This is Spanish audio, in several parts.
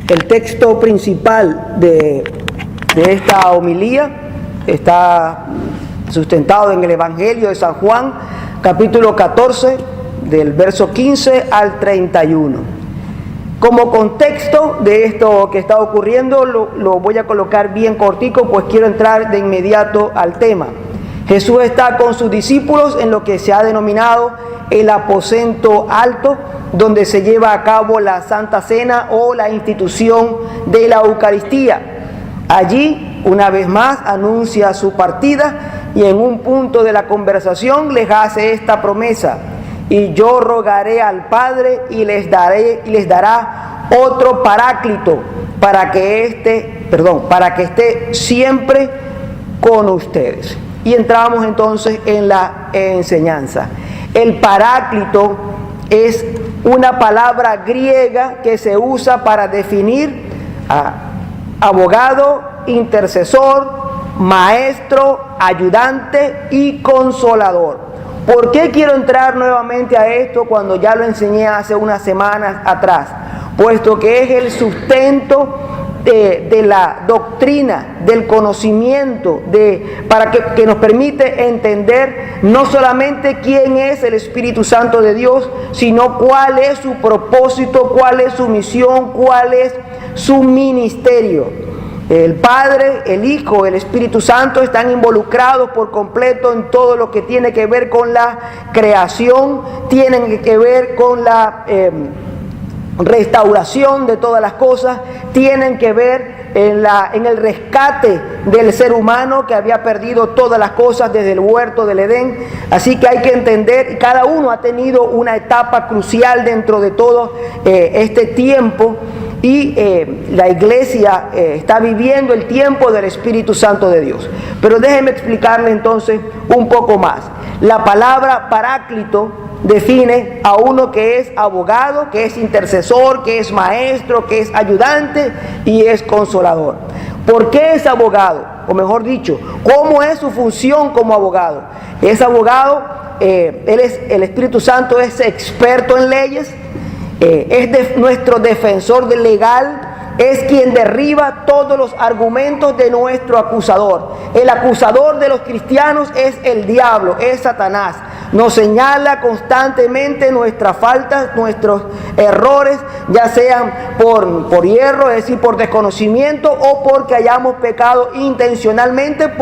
El texto principal de esta homilía está sustentado en el Evangelio de San Juan, capítulo 14, del verso 15 al 31. Como contexto de esto que está ocurriendo, lo voy a colocar bien cortico, pues quiero entrar de inmediato al tema. Jesús está con sus discípulos en lo que se ha denominado el aposento alto, donde se lleva a cabo la Santa Cena o la institución de la Eucaristía. Allí, una vez más, anuncia su partida y en un punto de la conversación les hace esta promesa: y yo rogaré al Padre y les dará otro Paráclito para que esté siempre con ustedes. Y entramos entonces en la enseñanza. El Paráclito es una palabra griega que se usa para definir a abogado, intercesor, maestro, ayudante y consolador. ¿Por qué quiero entrar nuevamente a esto cuando ya lo enseñé hace unas semanas atrás? Puesto que es el sustento de la doctrina, del conocimiento, para que nos permite entender no solamente quién es el Espíritu Santo de Dios, sino cuál es su propósito, cuál es su misión, cuál es su ministerio. El Padre, el Hijo, el Espíritu Santo están involucrados por completo en todo lo que tiene que ver con la creación, tienen que ver con la restauración de todas las cosas, tienen que ver en el rescate del ser humano que había perdido todas las cosas desde el huerto del Edén. Así que hay que entender, cada uno ha tenido una etapa crucial dentro de todo este tiempo. Y la iglesia está viviendo el tiempo del Espíritu Santo de Dios. Pero déjenme explicarle entonces un poco más. La palabra Paráclito define a uno que es abogado, que es intercesor, que es maestro, que es ayudante y es consolador. ¿Por qué es abogado? O mejor dicho, ¿cómo es su función como abogado? Es abogado, el Espíritu Santo es experto en leyes, nuestro defensor legal, es quien derriba todos los argumentos de nuestro acusador. El acusador de los cristianos es el diablo, es Satanás. Nos señala constantemente nuestras faltas, nuestros errores, ya sean por hierro, es decir, por desconocimiento, o porque hayamos pecado intencionalmente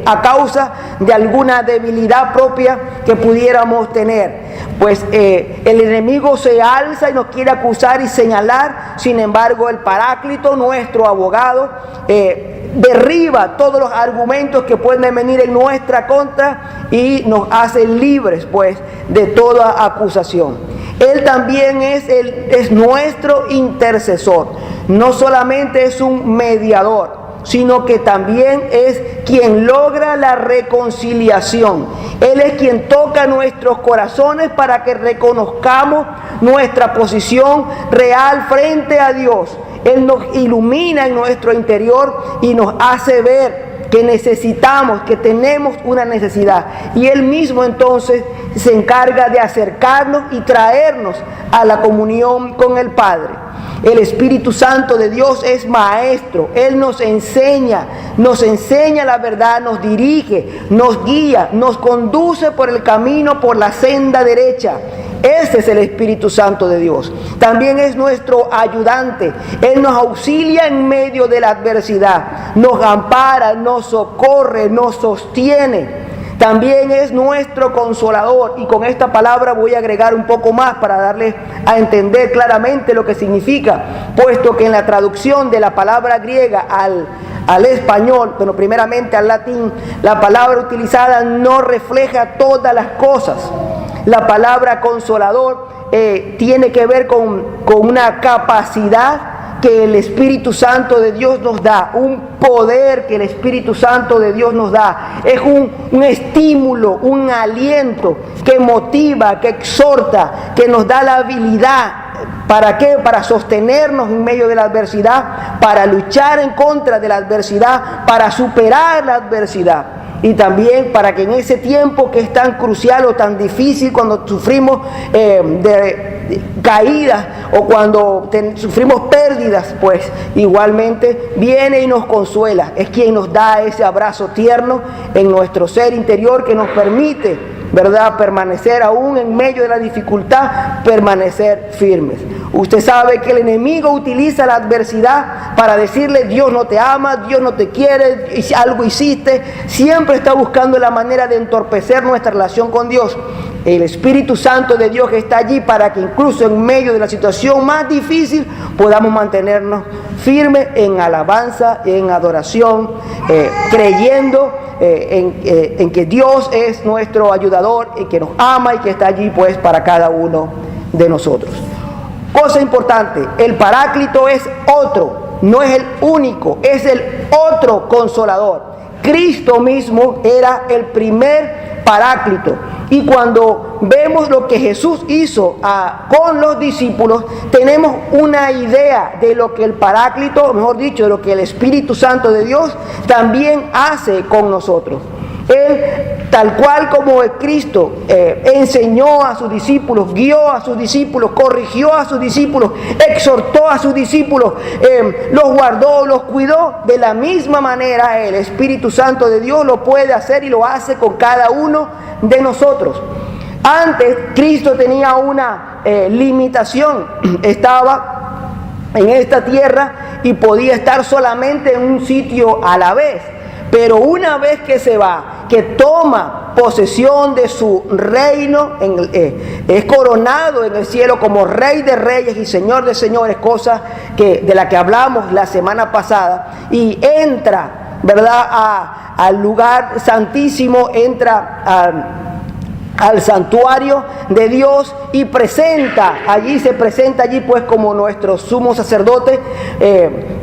a causa de alguna debilidad propia que pudiéramos tener. Pues el enemigo se alza y nos quiere acusar y señalar. Sin embargo, el Paráclito, nuestro abogado, derriba todos los argumentos que pueden venir en nuestra contra y nos hace libres, pues, de toda acusación. Él también es nuestro intercesor. No solamente es un mediador, sino que también es quien logra la reconciliación. Él es quien toca nuestros corazones para que reconozcamos nuestra posición real frente a Dios. Él nos ilumina en nuestro interior y nos hace ver que necesitamos, que tenemos una necesidad. Y Él mismo entonces se encarga de acercarnos y traernos a la comunión con el Padre. El Espíritu Santo de Dios es maestro. Él nos enseña la verdad, nos dirige, nos guía, nos conduce por el camino, por la senda derecha. Ese es el Espíritu Santo de Dios. También es nuestro ayudante. Él nos auxilia en medio de la adversidad, nos ampara, nos socorre, nos sostiene. También es nuestro consolador, y con esta palabra voy a agregar un poco más para darles a entender claramente lo que significa, puesto que en la traducción de la palabra griega al español, pero primeramente al latín, la palabra utilizada no refleja todas las cosas. La palabra consolador tiene que ver con una capacidad que el Espíritu Santo de Dios nos da, un poder que el Espíritu Santo de Dios nos da. Es un estímulo, un aliento que motiva, que exhorta, que nos da la habilidad. ¿Para qué? Para sostenernos en medio de la adversidad, para luchar en contra de la adversidad, para superar la adversidad. y también para que en ese tiempo que es tan crucial o tan difícil, cuando sufrimos de caídas o cuando sufrimos pérdidas, pues igualmente viene y nos consuela. Es quien nos da ese abrazo tierno en nuestro ser interior que nos permite, ¿verdad?, permanecer aún en medio de la dificultad, permanecer firmes. Usted sabe que el enemigo utiliza la adversidad para decirle: Dios no te ama, Dios no te quiere, algo hiciste. Siempre está buscando la manera de entorpecer nuestra relación con Dios. El Espíritu Santo de Dios está allí para que incluso en medio de la situación más difícil podamos mantenernos firmes en alabanza, en adoración, creyendo en que Dios es nuestro ayudador y que nos ama y que está allí pues para cada uno de nosotros. Cosa importante, el Paráclito es otro, no es el único, es el otro Consolador. Cristo mismo era el primer Paráclito. Y cuando vemos lo que Jesús hizo con los discípulos, tenemos una idea de lo que el Paráclito, mejor dicho, de lo que el Espíritu Santo de Dios también hace con nosotros. Él, tal cual como Cristo enseñó a sus discípulos, guió a sus discípulos, corrigió a sus discípulos, exhortó a sus discípulos, los guardó, los cuidó, de la misma manera el Espíritu Santo de Dios lo puede hacer y lo hace con cada uno de nosotros. Antes Cristo tenía una limitación, estaba en esta tierra y podía estar solamente en un sitio a la vez. Pero una vez que se va, que toma posesión de su reino, es coronado en el cielo como Rey de Reyes y Señor de Señores, cosa de la que hablamos la semana pasada, y entra, ¿verdad?, al lugar santísimo, entra al santuario de Dios y se presenta allí pues como nuestro sumo sacerdote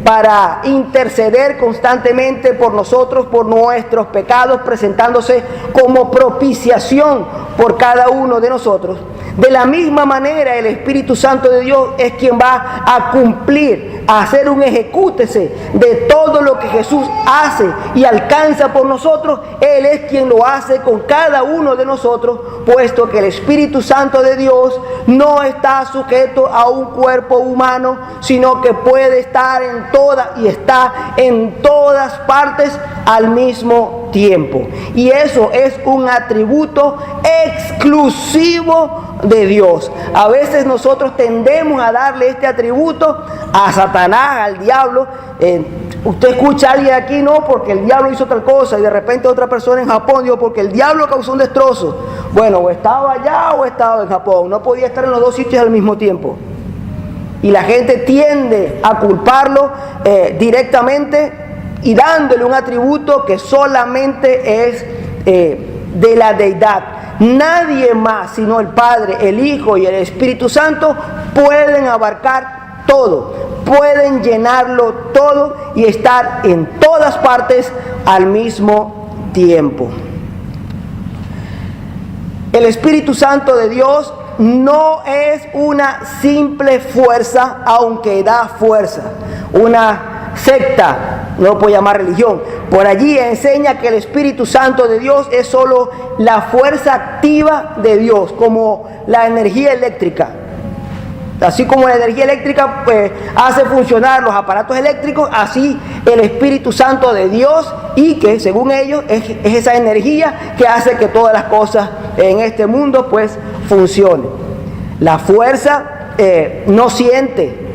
para interceder constantemente por nosotros, por nuestros pecados, presentándose como propiciación por cada uno de nosotros. De la misma manera el Espíritu Santo de Dios es quien va a cumplir, a hacer un ejecútese de todo lo que Jesús hace y alcanza por nosotros. Él es quien lo hace con cada uno de nosotros, puesto que el Espíritu Santo de Dios no está sujeto a un cuerpo humano, sino que puede estar está en todas partes al mismo tiempo. Y eso es un atributo exclusivo de Dios. A veces nosotros tendemos a darle este atributo a Satanás, al diablo. Usted escucha a alguien aquí: no, porque el diablo hizo tal cosa, y de repente otra persona en Japón dijo: porque el diablo causó un destrozo. Bueno, o estaba allá o estaba en Japón, no podía estar en los dos sitios al mismo tiempo. Y la gente tiende a culparlo directamente y dándole un atributo que solamente es de la deidad. Nadie más sino el Padre, el Hijo y el Espíritu Santo pueden abarcar todo, pueden llenarlo todo y estar en todas partes al mismo tiempo. El Espíritu Santo de Dios no es una simple fuerza, aunque da fuerza. Una secta, no lo puedo llamar religión, por allí enseña que el Espíritu Santo de Dios es solo la fuerza activa de Dios, como la energía eléctrica. Así como la energía eléctrica pues hace funcionar los aparatos eléctricos, así el Espíritu Santo de Dios, y que según ellos es esa energía que hace que todas las cosas en este mundo pues funcionen. La fuerza no siente.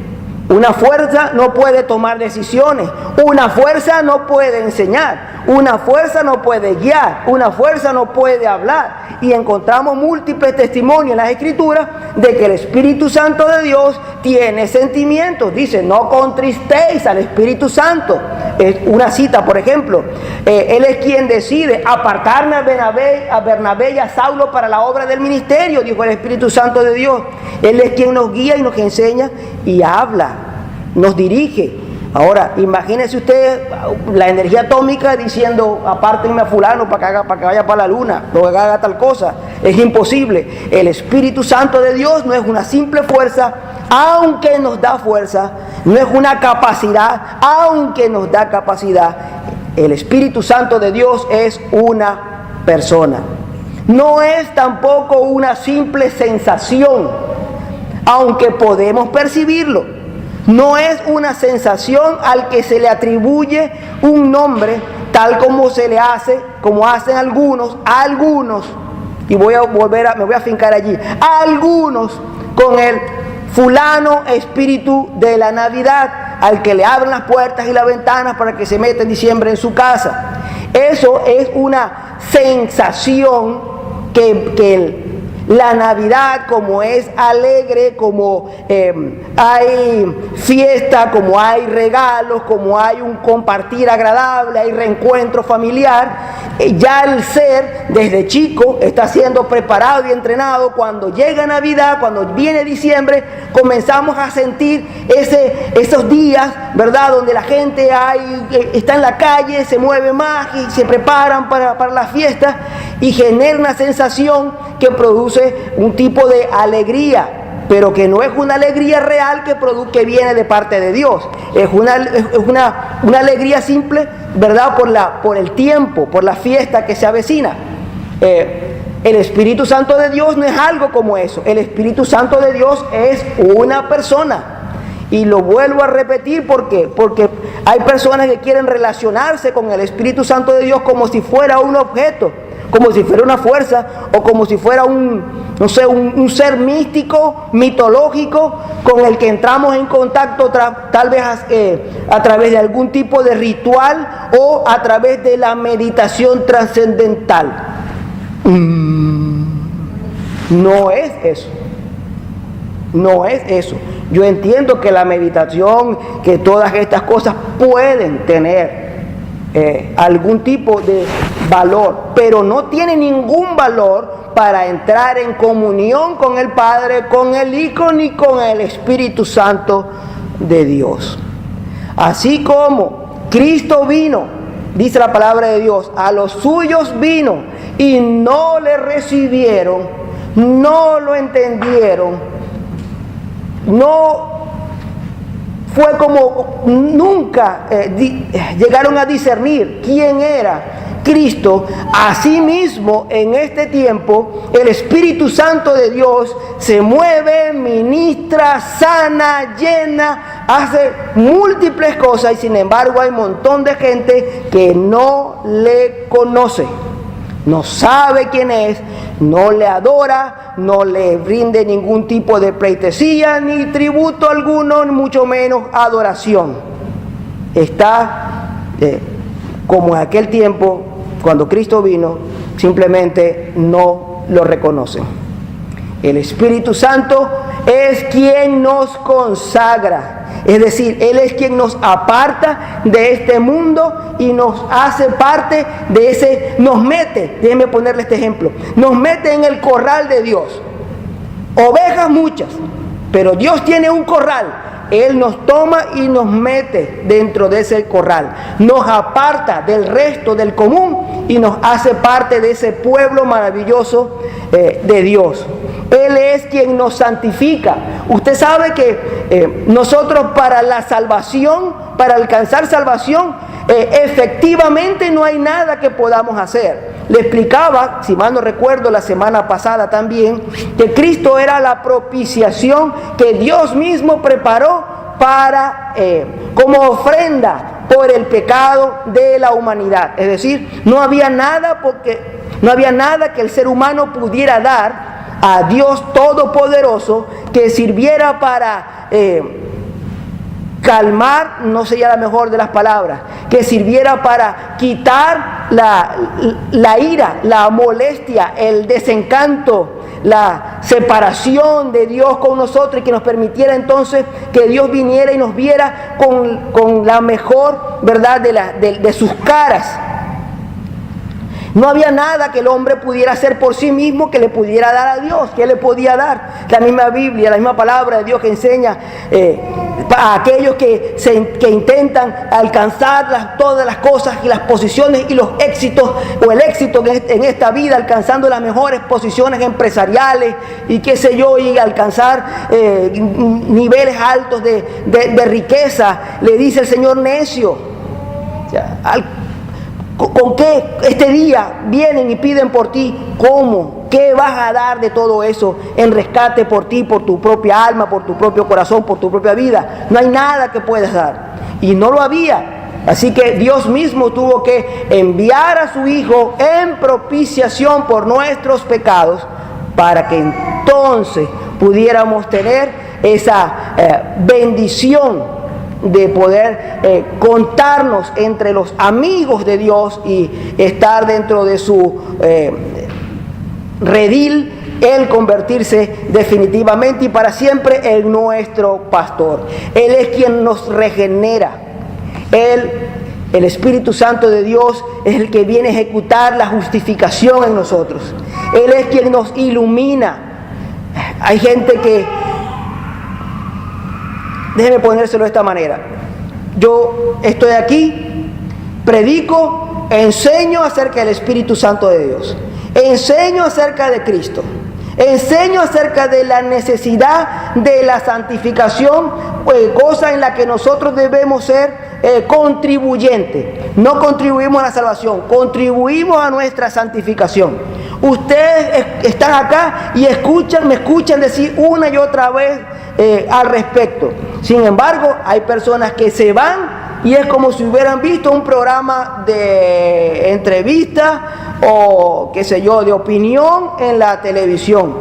Una fuerza no puede tomar decisiones, una fuerza no puede enseñar, una fuerza no puede guiar, una fuerza no puede hablar. Y encontramos múltiples testimonios en las Escrituras de que el Espíritu Santo de Dios tiene sentimientos. Dice: no contristéis al Espíritu Santo. Es una cita, por ejemplo. Él es quien decide apartarme a Bernabé y a Saulo para la obra del ministerio, dijo el Espíritu Santo de Dios. Él es quien nos guía y nos enseña y habla, nos dirige. Ahora, imagínese usted la energía atómica diciendo: apártenme a fulano para que vaya para la luna, o que haga tal cosa. Es imposible. El Espíritu Santo de Dios no es una simple fuerza, aunque nos da fuerza. No es una capacidad, aunque nos da capacidad. El Espíritu Santo de Dios es una persona. No es tampoco una simple sensación, aunque podemos percibirlo. No es una sensación al que se le atribuye un nombre, tal como se le hace, como hacen algunos, y me voy a fincar allí, a algunos con el fulano espíritu de la Navidad, al que le abren las puertas y las ventanas para que se meta en diciembre en su casa. Eso es una sensación la Navidad, como es alegre, como hay fiesta, como hay regalos, como hay un compartir agradable, hay reencuentro familiar, ya el ser desde chico está siendo preparado y entrenado. Cuando llega Navidad, cuando viene diciembre, comenzamos a sentir esos días, ¿verdad?, donde la gente está en la calle, se mueve más y se preparan para la fiesta, y genera una sensación que produce un tipo de alegría, pero que no es una alegría real que viene de parte de Dios. Es una alegría simple, ¿verdad?, por el tiempo, por la fiesta que se avecina. El Espíritu Santo de Dios no es algo como eso. El Espíritu Santo de Dios es una persona. Y lo vuelvo a repetir, porque hay personas que quieren relacionarse con el Espíritu Santo de Dios como si fuera un objeto, como si fuera una fuerza, o como si fuera un ser místico, mitológico, con el que entramos en contacto tal vez a través de algún tipo de ritual o a través de la meditación trascendental. No es eso. No es eso. Yo entiendo que la meditación, que todas estas cosas pueden tener algún tipo de valor, pero no tiene ningún valor para entrar en comunión con el Padre, con el Hijo, ni con el Espíritu Santo de Dios. Así como Cristo vino, dice la palabra de Dios, a los suyos vino y no le recibieron, no lo entendieron, no fue como nunca llegaron a discernir quién era Cristo. Asimismo, en este tiempo, el Espíritu Santo de Dios se mueve, ministra, sana, llena, hace múltiples cosas, y sin embargo hay un montón de gente que no le conoce, no sabe quién es, no le adora, no le rinde ningún tipo de pleitesía, ni tributo alguno, ni mucho menos adoración. Está como en aquel tiempo, cuando Cristo vino, simplemente no lo reconocen. El Espíritu Santo es quien nos consagra. Es decir, Él es quien nos aparta de este mundo y nos hace parte de nos mete, déjenme ponerle este ejemplo, nos mete en el corral de Dios. Ovejas muchas, pero Dios tiene un corral. Él nos toma y nos mete dentro de ese corral, nos aparta del resto del común y nos hace parte de ese pueblo maravilloso de Dios. Él es quien nos santifica. Usted sabe que nosotros para la salvación, para alcanzar salvación, efectivamente no hay nada que podamos hacer. Le explicaba, si mal no recuerdo, la semana pasada también, que Cristo era la propiciación que Dios mismo preparó para como ofrenda por el pecado de la humanidad. Es decir, no había nada que el ser humano pudiera dar a Dios Todopoderoso que sirviera para calmar, no sería la mejor de las palabras, que sirviera para quitar la ira, la molestia, el desencanto, la separación de Dios con nosotros, y que nos permitiera entonces que Dios viniera y nos viera con la mejor verdad de sus caras. No había nada que el hombre pudiera hacer por sí mismo que le pudiera dar a Dios. ¿Qué le podía dar? La misma Biblia, la misma palabra de Dios que enseña a aquellos que intentan alcanzar todas las cosas y las posiciones y los éxitos, o el éxito en esta vida, alcanzando las mejores posiciones empresariales y qué sé yo, y alcanzar niveles altos de riqueza. Le dice el Señor necio. O sea, ¿Con qué este día vienen y piden por ti? ¿Cómo? ¿Qué vas a dar de todo eso en rescate por ti, por tu propia alma, por tu propio corazón, por tu propia vida? No hay nada que puedas dar. Y no lo había. Así que Dios mismo tuvo que enviar a su Hijo en propiciación por nuestros pecados para que entonces pudiéramos tener esa bendición de poder contarnos entre los amigos de Dios y estar dentro de su redil, Él convertirse definitivamente y para siempre en nuestro pastor. Él es quien nos regenera. Él, el Espíritu Santo de Dios, es el que viene a ejecutar la justificación en nosotros. Él es quien nos ilumina. Hay gente que, déjeme ponérselo de esta manera. Yo estoy aquí, predico, enseño acerca del Espíritu Santo de Dios. Enseño acerca de Cristo. Enseño acerca de la necesidad de la santificación, cosa en la que nosotros debemos ser contribuyentes. No contribuimos a la salvación, contribuimos a nuestra santificación. Ustedes están acá y me escuchan decir una y otra vez al respecto. Sin embargo, hay personas que se van y es como si hubieran visto un programa de entrevista o qué sé yo, de opinión en la televisión,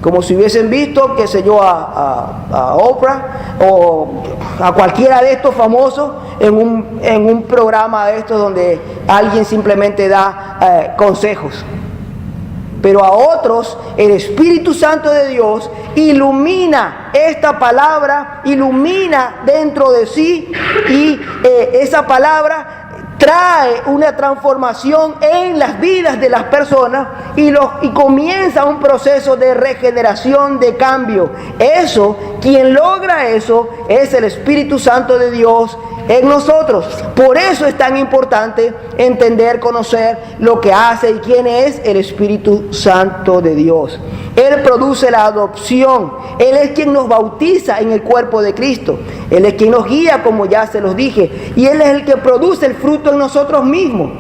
como si hubiesen visto, qué sé yo, a Oprah o a cualquiera de estos famosos en un programa de estos donde alguien simplemente da consejos. Pero a otros el Espíritu Santo de Dios ilumina esta palabra, ilumina dentro de sí y esa palabra trae una transformación en las vidas de las personas y comienza un proceso de regeneración, de cambio. Quien logra eso es el Espíritu Santo de Dios en nosotros. Por eso es tan importante entender, conocer lo que hace y quién es el Espíritu Santo de Dios. Él produce la adopción. Él es quien nos bautiza en el cuerpo de Cristo. Él es quien nos guía, como ya se los dije. Y Él es el que produce el fruto en nosotros mismos.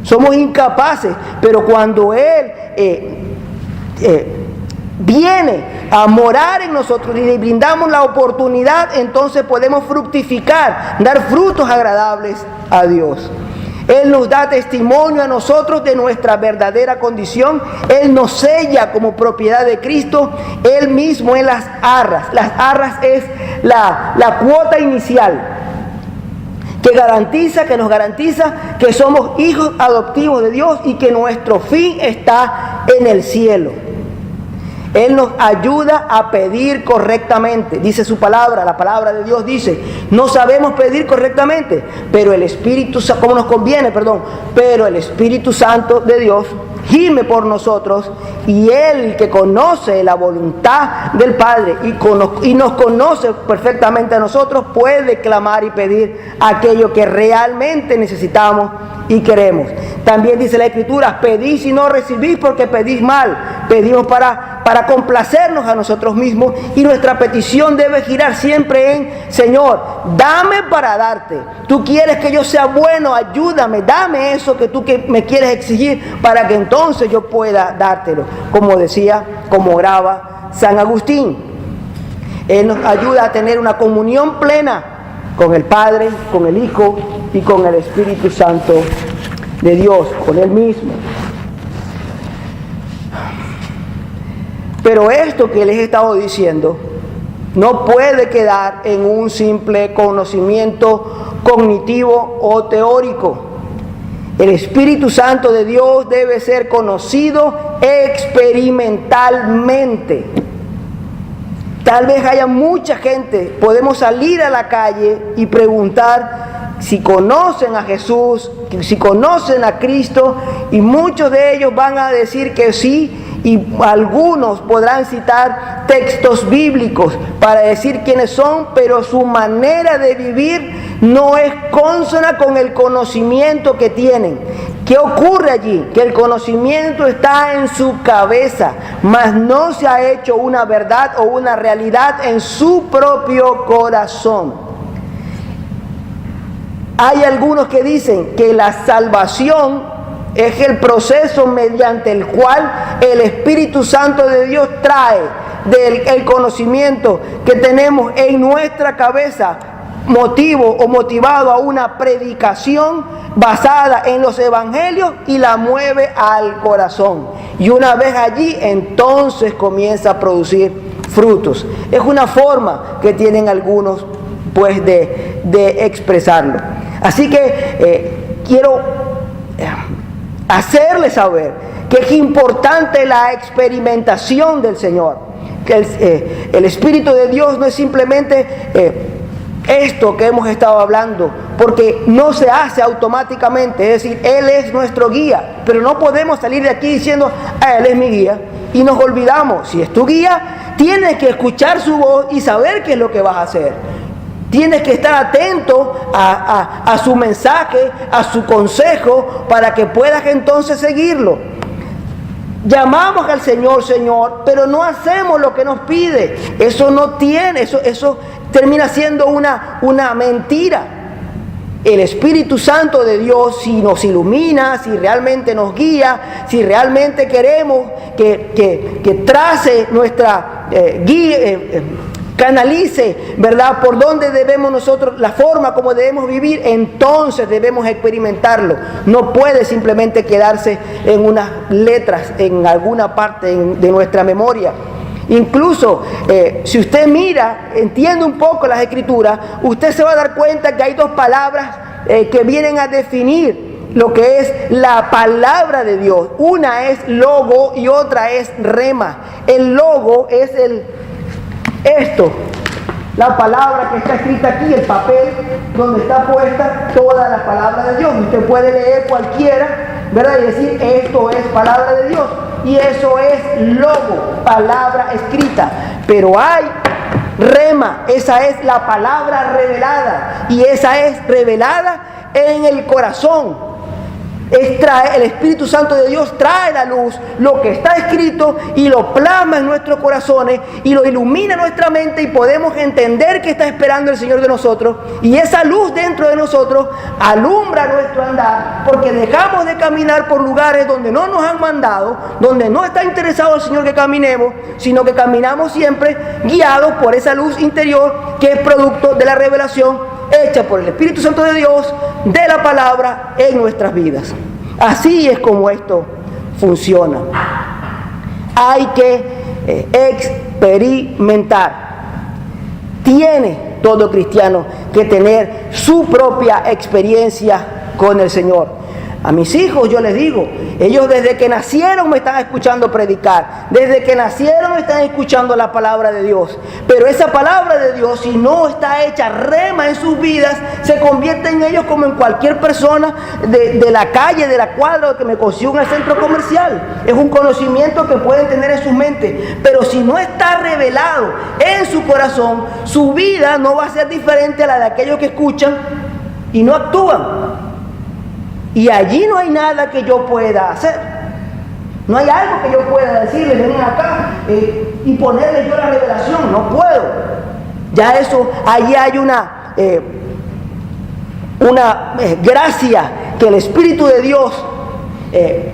Somos incapaces, pero cuando Él viene a morar en nosotros y le brindamos la oportunidad, entonces podemos fructificar, dar frutos agradables a Dios. Él nos da testimonio a nosotros de nuestra verdadera condición. Él nos sella como propiedad de Cristo. Él mismo en las arras. Las arras es la cuota inicial que nos garantiza que somos hijos adoptivos de Dios y que nuestro fin está en el cielo. Él nos ayuda a pedir correctamente. Dice su palabra, la palabra de Dios dice, no sabemos pedir correctamente, pero el Espíritu, como nos conviene, pero el Espíritu Santo de Dios gime por nosotros, y Él, que conoce la voluntad del Padre y nos conoce perfectamente a nosotros, puede clamar y pedir aquello que realmente necesitamos y queremos. También dice la Escritura, pedís y no recibís porque pedís mal. Pedimos para complacernos a nosotros mismos, y nuestra petición debe girar siempre en: Señor, dame para darte. Tú quieres que yo sea bueno, ayúdame, dame eso que tú me quieres exigir para que entonces yo pueda dártelo. Como decía, como oraba San Agustín. Él nos ayuda a tener una comunión plena con el Padre, con el Hijo y con el Espíritu Santo de Dios, con Él mismo. Pero esto que les he estado diciendo no puede quedar en un simple conocimiento cognitivo o teórico. El Espíritu Santo de Dios debe ser conocido experimentalmente. Tal vez haya mucha gente, podemos salir a la calle y preguntar si conocen a Jesús, si conocen a Cristo, y muchos de ellos van a decir que sí, y algunos podrán citar textos bíblicos para decir quiénes son, pero su manera de vivir no es consona con el conocimiento que tienen. ¿Qué ocurre allí? Que el conocimiento está en su cabeza, mas no se ha hecho una verdad o una realidad en su propio corazón. Hay algunos que dicen que la salvación es el proceso mediante el cual el Espíritu Santo de Dios trae el conocimiento que tenemos en nuestra cabeza, motivo o motivado a una predicación basada en los evangelios, y la mueve al corazón. Y una vez allí, entonces comienza a producir frutos. Es una forma que tienen algunos, pues, de expresarlo. Así que quiero hacerles saber que es importante la experimentación del Señor. Que el Espíritu de Dios no es simplemente esto que hemos estado hablando, porque no se hace automáticamente. Es decir, Él es nuestro guía, pero no podemos salir de aquí diciendo, Él es mi guía, y nos olvidamos. Si es tu guía, tienes que escuchar su voz y saber qué es lo que vas a hacer. Tienes que estar atento a su mensaje, a su consejo, para que puedas entonces seguirlo. Llamamos al Señor, Señor, pero no hacemos lo que nos pide. Eso no tiene, eso termina siendo una mentira. El Espíritu Santo de Dios, si nos ilumina, si realmente nos guía, si realmente queremos que trace nuestra guía, canalice, ¿verdad?, por dónde debemos nosotros, la forma como debemos vivir, entonces debemos experimentarlo. No puede simplemente quedarse en unas letras, en alguna parte de nuestra memoria. Incluso, si usted mira, entiende un poco las Escrituras, usted se va a dar cuenta que hay dos palabras que vienen a definir lo que es la palabra de Dios. Una es logo y otra es rema. El logo es esto, la palabra que está escrita aquí, el papel donde está puesta toda la palabra de Dios. Usted puede leer cualquiera, ¿verdad?, y decir, esto es palabra de Dios. Y eso es logo, palabra escrita. Pero hay rema, esa es la palabra revelada. Y esa es revelada en el corazón. El Espíritu Santo de Dios trae a la luz lo que está escrito y lo plasma en nuestros corazones y lo ilumina nuestra mente, y podemos entender qué está esperando el Señor de nosotros, y esa luz dentro de nosotros alumbra nuestro andar, porque dejamos de caminar por lugares donde no nos han mandado, donde no está interesado el Señor que caminemos, sino que caminamos siempre guiados por esa luz interior que es producto de la revelación hecha por el Espíritu Santo de Dios, de la palabra en nuestras vidas. Así es como esto funciona. Hay que experimentar. Tiene todo cristiano que tener su propia experiencia con el Señor. A mis hijos yo les digo, ellos desde que nacieron me están escuchando predicar, desde que nacieron están escuchando la palabra de Dios, pero esa palabra de Dios, si no está hecha rema en sus vidas, se convierte en ellos como en cualquier persona de la calle, de la cuadra, que me consigo en el centro comercial. Es un conocimiento que pueden tener en sus mentes, pero si no está revelado en su corazón, su vida no va a ser diferente a la de aquellos que escuchan y no actúan. Y allí no hay nada que yo pueda hacer. No hay algo que yo pueda decirle, vengan acá y ponerle yo la revelación. No puedo. Ya eso, allí hay una gracia que el Espíritu de Dios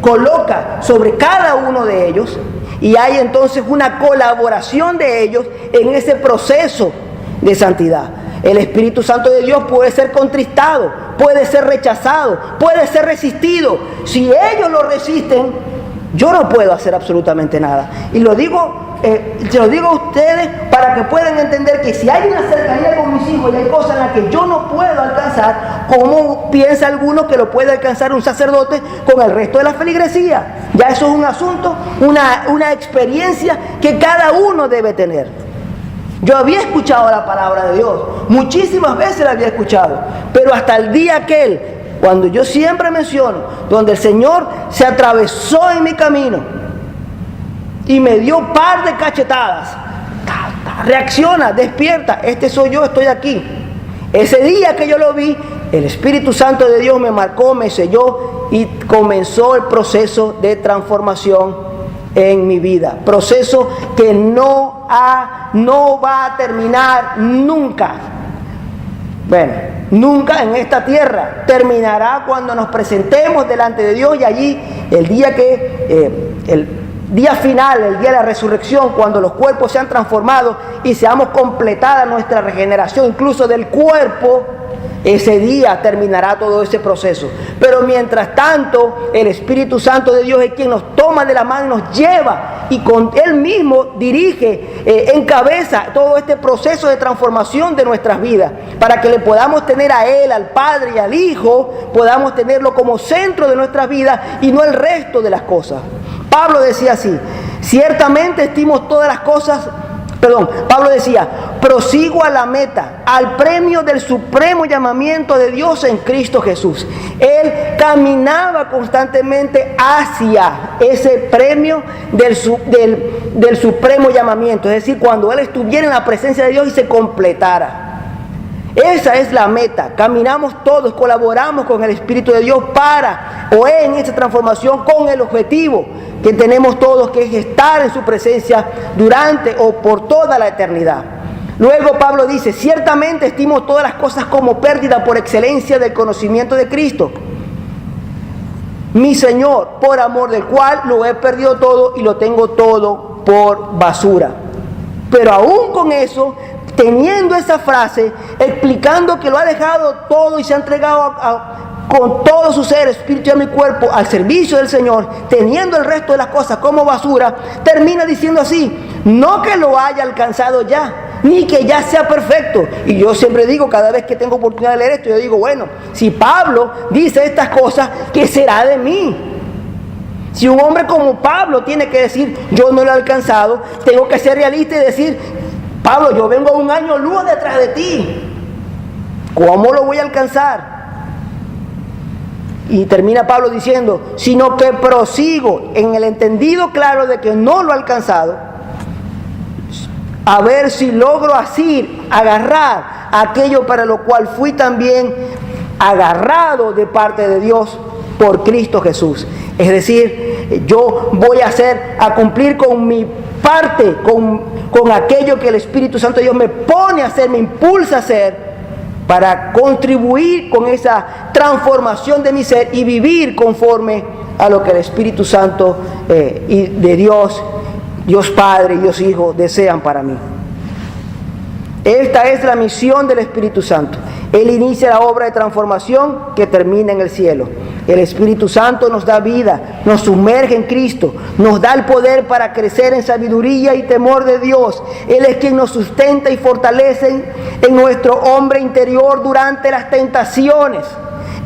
coloca sobre cada uno de ellos, y hay entonces una colaboración de ellos en ese proceso de santidad. El Espíritu Santo de Dios puede ser contristado, puede ser rechazado, puede ser resistido. Si ellos lo resisten, yo no puedo hacer absolutamente nada. Y se lo digo a ustedes para que puedan entender que si hay una cercanía con mis hijos y hay cosas en las que yo no puedo alcanzar, ¿cómo piensa alguno que lo puede alcanzar un sacerdote con el resto de la feligresía? Ya eso es un asunto, una experiencia que cada uno debe tener. Yo había escuchado la palabra de Dios, muchísimas veces la había escuchado, pero hasta el día aquel, cuando yo siempre menciono, donde el Señor se atravesó en mi camino y me dio un par de cachetadas, reacciona, despierta, este soy yo, estoy aquí. Ese día que yo lo vi, el Espíritu Santo de Dios me marcó, me selló y comenzó el proceso de transformación en mi vida, proceso que no va a terminar nunca. Bueno, nunca en esta tierra. Terminará cuando nos presentemos delante de Dios, y allí el día final, el día de la resurrección, cuando los cuerpos sean transformados y seamos completada nuestra regeneración, incluso del cuerpo, ese día terminará todo ese proceso. Pero mientras tanto, el Espíritu Santo de Dios es quien nos toma de la mano y nos lleva, y con Él mismo dirige, encabeza todo este proceso de transformación de nuestras vidas, para que le podamos tener a Él, al Padre y al Hijo, podamos tenerlo como centro de nuestras vidas y no el resto de las cosas. Pablo decía así: ciertamente estimo todas las cosas, Pablo decía, prosigo a la meta, al premio del supremo llamamiento de Dios en Cristo Jesús. Él caminaba constantemente hacia ese premio del supremo llamamiento, es decir, cuando él estuviera en la presencia de Dios y se completara. Esa es la meta. Caminamos todos, colaboramos con el Espíritu de Dios en esta transformación, con el objetivo que tenemos todos, que es estar en su presencia durante o por toda la eternidad. Luego Pablo dice: ciertamente estimo todas las cosas como pérdida por excelencia del conocimiento de Cristo, mi Señor, por amor del cual lo he perdido todo y lo tengo todo por basura. Pero aún con eso, teniendo esa frase, explicando que lo ha dejado todo y se ha entregado con todo su ser, espíritu y alma y cuerpo al servicio del Señor, teniendo el resto de las cosas como basura, termina diciendo así: no que lo haya alcanzado ya, ni que ya sea perfecto. Y yo siempre digo, cada vez que tengo oportunidad de leer esto, yo digo, bueno, si Pablo dice estas cosas, ¿qué será de mí? Si un hombre como Pablo tiene que decir, yo no lo he alcanzado, tengo que ser realista y decir, Pablo, yo vengo a un año luz detrás de ti, ¿cómo lo voy a alcanzar? Y termina Pablo diciendo, sino que prosigo en el entendido claro de que no lo he alcanzado, a ver si logro así agarrar aquello para lo cual fui también agarrado de parte de Dios por Cristo Jesús. Es decir, yo voy a cumplir con mi parte, con aquello que el Espíritu Santo de Dios me pone a hacer, me impulsa a hacer, para contribuir con esa transformación de mi ser y vivir conforme a lo que el Espíritu Santo y de Dios Padre y Dios Hijo desean para mí. Esta es la misión del Espíritu Santo. Él inicia la obra de transformación que termina en el cielo. El Espíritu Santo nos da vida, nos sumerge en Cristo, nos da el poder para crecer en sabiduría y temor de Dios. Él es quien nos sustenta y fortalece en nuestro hombre interior durante las tentaciones.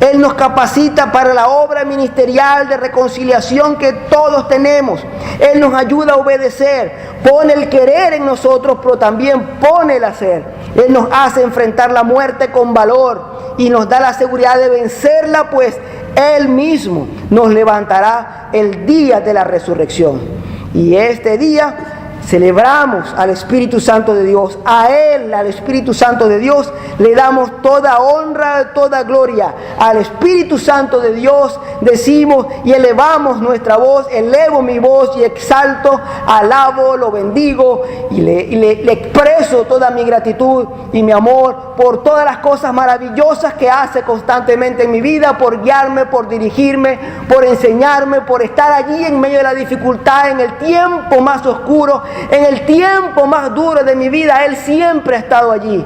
Él nos capacita para la obra ministerial de reconciliación que todos tenemos. Él nos ayuda a obedecer, pone el querer en nosotros, pero también pone el hacer. Él nos hace enfrentar la muerte con valor y nos da la seguridad de vencerla, pues Él mismo nos levantará el día de la resurrección. Y este día celebramos al Espíritu Santo de Dios. A Él, al Espíritu Santo de Dios, le damos toda honra, toda gloria. Al Espíritu Santo de Dios decimos y elevamos nuestra voz, elevo mi voz y exalto, alabo, lo bendigo y le expreso toda mi gratitud y mi amor por todas las cosas maravillosas que hace constantemente en mi vida, por guiarme, por dirigirme, por enseñarme, por estar allí en medio de la dificultad, en el tiempo más oscuro, en el tiempo más duro de mi vida. Él siempre ha estado allí.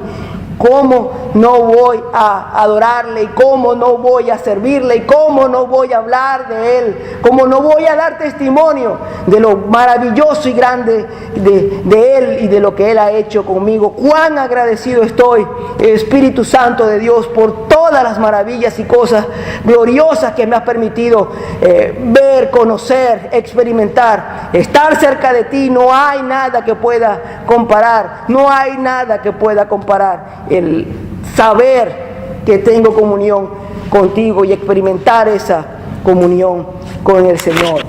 ¿Cómo no voy a adorarle? ¿Y cómo no voy a servirle? ¿Y cómo no voy a hablar de Él? ¿Cómo no voy a dar testimonio de lo maravilloso y grande de Él y de lo que Él ha hecho conmigo? Cuán agradecido estoy, Espíritu Santo de Dios, por todas las maravillas y cosas gloriosas que me has permitido ver, conocer, experimentar. Estar cerca de ti, no hay nada que pueda comparar. No hay nada que pueda comparar el saber que tengo comunión contigo y experimentar esa comunión con el Señor.